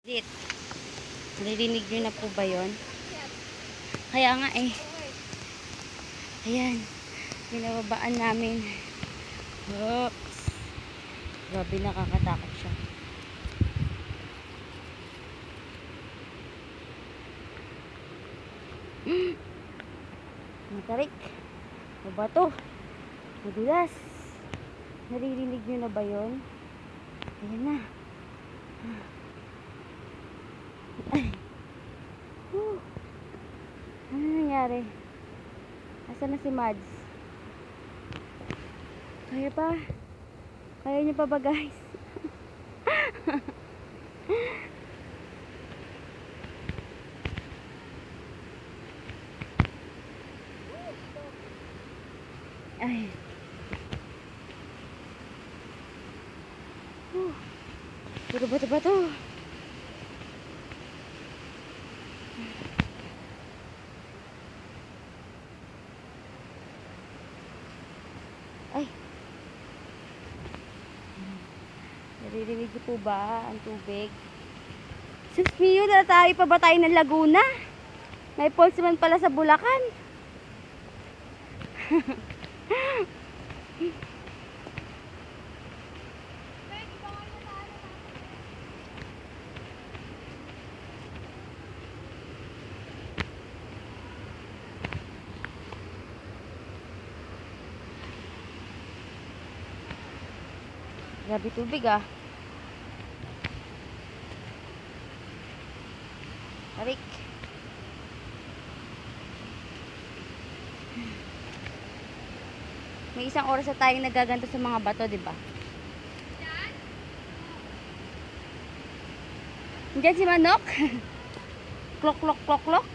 Dit. Naririnig nyo na po ba yun? Kaya nga eh. Ayan. Binababaan namin. Oops. Grabe, nakakatakot siya. Matarik. Ano ba to? Madulas. Naririnig nyo na ba yun? Ayan na. Ay. Ano nangyari? Asan na si Mads? Kaya pa? Kaya niyo pa ba, guys? Ay. Puro bato-bato. Ay. Naririnig niyo po ba ang tubig? Sus mio, na tayo pa ba tayo ng Laguna? May falls man pala sa Bulacan. Grabe tubig ah. Tarik. May isang oras na tayong nagaganto sa mga bato, di ba? Diyan si Manok. Klok klok klok klok.